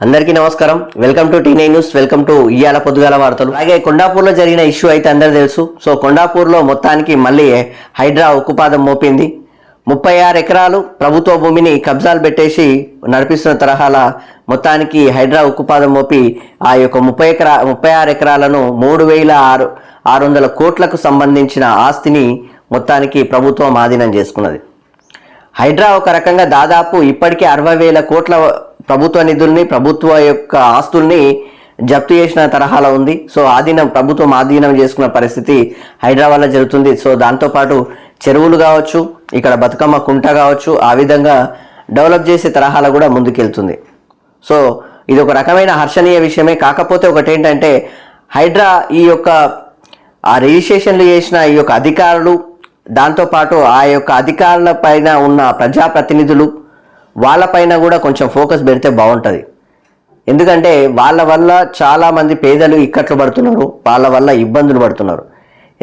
అందరికీ నమస్కారం. Welcome to T nine news. Welcome to ఇయాల పొద్దుగాల వార్తలు. అలాగే కొండాపూర్లో జరిగిన ఇష్యూ అయితే అందరూ తెలుసు. సో కొండాపూర్లో మొత్తానికి మళ్ళీ హైడ్రా ఉక్కుపాదం మోపింది. 36 ఎకరాలు ప్రభుత్వ భూమిని కబ్జాలు పెట్టేసి నడిపిస్తున్న తరహాల మొత్తానికి హైడ్రా ఉక్కుపాదం మోపి ఆ యొక్క 36 ఎకరాలను 3,600 కోట్లకు సంబంధించిన ఆస్తిని మొత్తానికి ప్రభుత్వం ఆధీనం చేసుకున్నది. హైడ్రా ఒక రకంగా దాదాపు ఇప్పటికే 60,000 కోట్ల ప్రభుత్వ నిధుల్ని, ప్రభుత్వ యొక్క ఆస్తుల్ని జప్తు చేసిన తరహాలో ఉంది. సో ప్రభుత్వం ఆధీనం చేసుకున్న పరిస్థితి హైడ్రా వల్ల జరుగుతుంది. సో దాంతోపాటు చెరువులు కావచ్చు, ఇక్కడ బతుకమ్మ కుంట కావచ్చు, ఆ విధంగా డెవలప్ చేసే తరహాలో కూడా ముందుకెళ్తుంది. సో ఇది ఒక రకమైన హర్షణీయ విషయమే. కాకపోతే ఒకటి ఏంటంటే హైడ్రా ఈ యొక్క రిజిస్ట్రేషన్లు చేసిన ఈ యొక్క అధికారులు, దాంతోపాటు ఆ యొక్క అధికారుల పైన ఉన్న ప్రజాప్రతినిధులు వాళ్ళపైన కూడా కొంచెం ఫోకస్ పెడితే బాగుంటుంది. ఎందుకంటే వాళ్ళ వల్ల చాలామంది పేదలు ఇక్కట్లు పడుతున్నారు, వాళ్ళ వల్ల ఇబ్బందులు పడుతున్నారు.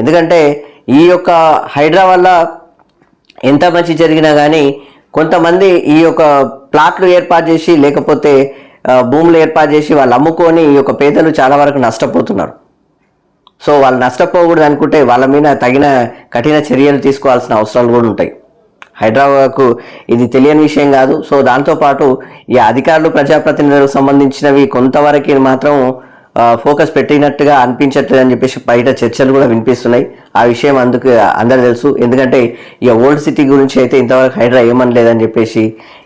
ఎందుకంటే ఈ యొక్క హైడ్రా వల్ల ఎంత మంచి జరిగినా కానీ కొంతమంది ఈ యొక్క ప్లాట్లు ఏర్పాటు చేసి, లేకపోతే భూములు ఏర్పాటు చేసి వాళ్ళు అమ్ముకొని ఈ యొక్క పేదలు చాలా వరకు నష్టపోతున్నారు. సో వాళ్ళు నష్టపోకూడదు అనుకుంటే వాళ్ళ మీద తగిన కఠిన చర్యలు తీసుకోవాల్సిన అవసరాలు కూడా ఉంటాయి. హైడ్రాకు ఇది తెలియని విషయం కాదు. సో దాంతోపాటు ఈ అధికారులు, ప్రజాప్రతినిధులకు సంబంధించినవి కొంతవరకు మాత్రం ఫోకస్ పెట్టినట్టుగా అనిపించట్లేదు అని చెప్పేసి బయట చర్చలు కూడా వినిపిస్తున్నాయి. ఆ విషయం అందరూ తెలుసు. ఎందుకంటే ఈ ఓల్డ్ సిటీ గురించి అయితే ఇంతవరకు హైడ్రా ఏమనలేదని చెప్పేసి,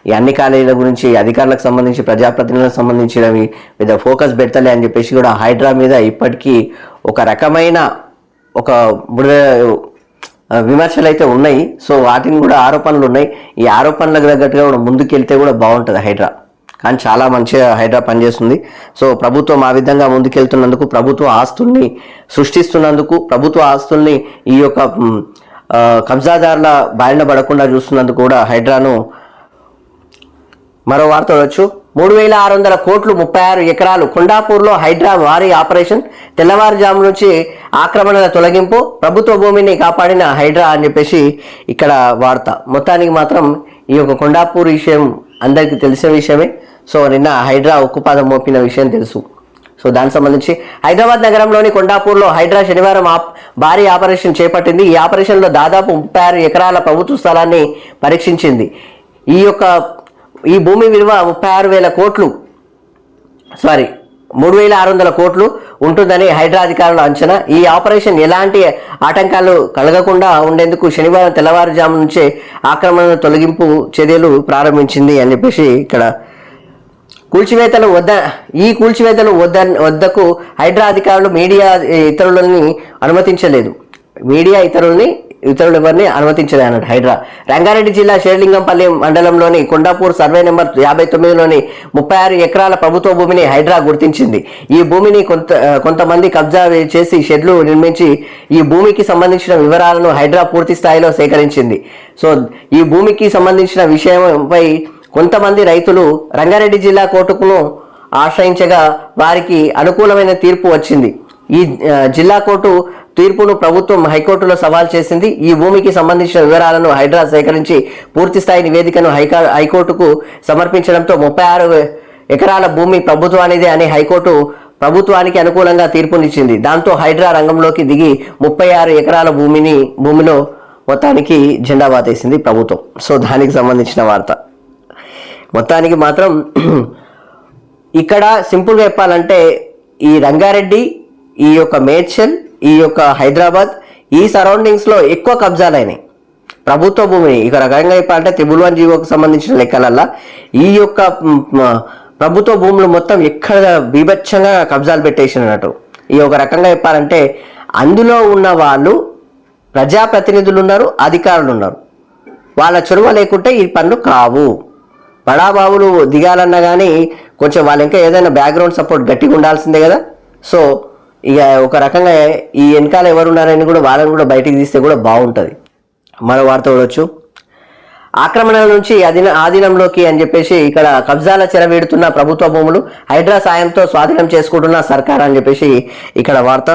ఈ అన్ని కాలేజీల గురించి అధికారులకు సంబంధించి, ప్రజాప్రతినిధులకు సంబంధించినవి మీద ఫోకస్ పెట్టలే అని చెప్పేసి కూడా హైడ్రా మీద ఇప్పటికీ ఒక రకమైన విమర్శలు అయితే ఉన్నాయి. సో వాటిని కూడా ఆరోపణలు ఉన్నాయి. ఈ ఆరోపణలకు తగ్గట్టుగా కూడా ముందుకెళ్తే కూడా బాగుంటుంది హైడ్రా. కానీ చాలా మంచిగా హైడ్రా పనిచేస్తుంది. సో ప్రభుత్వం ఆ విధంగా ముందుకెళ్తున్నందుకు, ప్రభుత్వ ఆస్తుల్ని సృష్టిస్తున్నందుకు, ప్రభుత్వ ఆస్తుల్ని ఈ యొక్క కబ్జాదారుల బారిన పడకుండా చూస్తున్నందుకు కూడా హైడ్రాను. మరో వార్త వచ్చు. 3,600 కోట్లు 36 ఎకరాలు కొండాపూర్లో హైడ్రా భారీ ఆపరేషన్. తెల్లవారుజాము నుంచి ఆక్రమణల తొలగింపు, ప్రభుత్వ భూమిని కాపాడిన హైడ్రా అని చెప్పేసి ఇక్కడ వార్త. మొత్తానికి మాత్రం ఈ యొక్క కొండాపూర్ విషయం అందరికీ తెలిసిన విషయమే. సో నిన్న హైడ్రా ఉక్కుపాదం మోపిన విషయం తెలుసు. సో దానికి సంబంధించి హైదరాబాద్ నగరంలోని కొండాపూర్లో హైడ్రా శనివారం భారీ ఆపరేషన్ చేపట్టింది. ఈ ఆపరేషన్లో దాదాపు 36 ఎకరాల ప్రభుత్వ స్థలాన్ని పరీక్షించింది. ఈ భూమి విలువ 36,000 కోట్లు 3,600 కోట్లు ఉంటుందని హైడ్రా అధికారుల అంచనా. ఈ ఆపరేషన్ ఎలాంటి ఆటంకాలు కలగకుండా ఉండేందుకు శనివారం తెల్లవారుజాము నుంచే ఆక్రమణ తొలగింపు చర్యలు ప్రారంభించింది అని చెప్పేసి ఇక్కడ కూల్చివేతలు వద్దకు హైడ్రా అధికారులు ఇతరులని అనుమతించలేదు. ఇతరులు ఎవరిని అనుమతించలే అన్నట్టు హైడ్రా. రంగారెడ్డి జిల్లా షేర్లింగంపల్లి మండలంలోని కొండాపూర్ సర్వే నెంబర్ 59లోని 36 ఎకరాల ప్రభుత్వ భూమిని హైడ్రా గుర్తించింది. ఈ భూమిని కొంతమంది కబ్జా చేసి షెడ్లు నిర్మించి ఈ భూమికి సంబంధించిన వివరాలను హైడ్రా పూర్తి స్థాయిలో సేకరించింది. సో ఈ భూమికి సంబంధించిన విషయంపై కొంతమంది రైతులు రంగారెడ్డి జిల్లా కోర్టును ఆశ్రయించగా వారికి అనుకూలమైన తీర్పు వచ్చింది. ఈ జిల్లా కోర్టు తీర్పును ప్రభుత్వం హైకోర్టులో సవాల్ చేసింది. ఈ భూమికి సంబంధించిన వివరాలను హైడ్రా సేకరించి పూర్తి స్థాయి నివేదికను హైకోర్టుకు సమర్పించడంతో 36 ఎకరాల భూమి ప్రభుత్వానిదే అని హైకోర్టు ప్రభుత్వానికి అనుకూలంగా తీర్పునిచ్చింది. దాంతో హైడ్రా రంగంలోకి దిగి 36 ఎకరాల భూమిలో మొత్తానికి జెండా బాతేసింది ప్రభుత్వం. సో దానికి సంబంధించిన వార్త. మొత్తానికి మాత్రం ఇక్కడ సింపుల్గా చెప్పాలంటే ఈ రంగారెడ్డి, ఈ యొక్క మేడ్చల్, ఈ యొక్క హైదరాబాద్, ఈ సరౌండింగ్స్లో ఎక్కువ కబ్జాలైనాయి ప్రభుత్వ భూమిని. ఇక రకంగా చెప్పాలంటే 111 జీవోకి సంబంధించిన లెక్కలల్లా ఈ యొక్క ప్రభుత్వ భూములు మొత్తం ఎక్కడ బీభత్సంగా కబ్జాలు పెట్టేసినట్టు. ఈ ఒక రకంగా చెప్పాలంటే అందులో ఉన్న వాళ్ళు ప్రజాప్రతినిధులు ఉన్నారు, అధికారులు ఉన్నారు. వాళ్ళ చొరవ లేకుంటే ఈ పనులు కావు. బడాబాబులు దిగాలన్నా కానీ కొంచెం వాళ్ళు ఇంకా ఏదైనా బ్యాక్గ్రౌండ్ సపోర్ట్ గట్టిగా ఉండాల్సిందే కదా. సో ఇక ఒక రకంగా ఈ వెనకాల ఎవరు ఉన్నారని కూడా వాళ్ళని కూడా బయటికి తీస్తే కూడా బాగుంటుంది. మరో వార్త చూడొచ్చు. ఆక్రమణల నుంచి ఆధీనంలోకి అని చెప్పేసి ఇక్కడ కబ్జాల చెరవేడుతున్న ప్రభుత్వ భూములు హైడ్రా సాయంతో స్వాధీనం చేసుకుంటున్న సర్కార్ అని చెప్పేసి ఇక్కడ వార్త.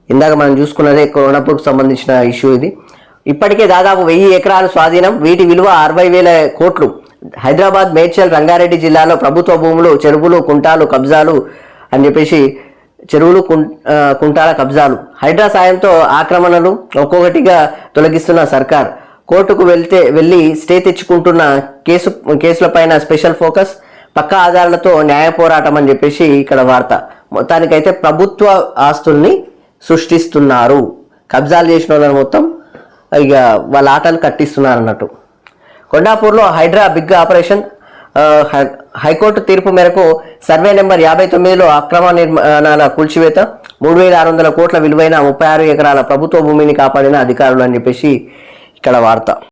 ఇందాక మనం చూసుకున్నదే కొండాపూర్కు సంబంధించిన ఇష్యూ ఇది. ఇప్పటికే దాదాపు 1000 ఎకరాలు స్వాధీనం, వీటి విలువ 60,000 కోట్లు. హైదరాబాద్, మేడ్చల్, రంగారెడ్డి జిల్లాలో ప్రభుత్వ భూములు, చెరువులు, కుంటాలు కబ్జాలు అని చెప్పేసి కుంటాల కబ్జాలు. హైడ్రా సాయంతో ఆక్రమణలు ఒక్కొక్కటిగా తొలగిస్తున్న సర్కార్. కోర్టుకు వెళ్ళి స్టే తెచ్చుకుంటున్న కేసులపైన స్పెషల్ ఫోకస్. పక్కా ఆధారాలతో న్యాయ పోరాటం అని చెప్పేసి ఇక్కడ వార్త. మొత్తానికైతే ప్రభుత్వ ఆస్తుల్ని సృష్టిస్తున్నారు, కబ్జాలు చేసిన వాళ్ళని మొత్తం ఇక వాళ్ళ ఆటలు కట్టిస్తున్నారు అన్నట్టు. కొండాపూర్లో హైడ్రా బిగ్ ఆపరేషన్. హైకోర్టు తీర్పు మేరకు సర్వే నెంబర్ 59లో అక్రమ నిర్మాణాల కూల్చివేత. 3600 కోట్ల విలువైన 36 ఎకరాల ప్రభుత్వ భూమిని కాపాడిన అధికారులు అని చెప్పేసి ఇక్కడ వార్త.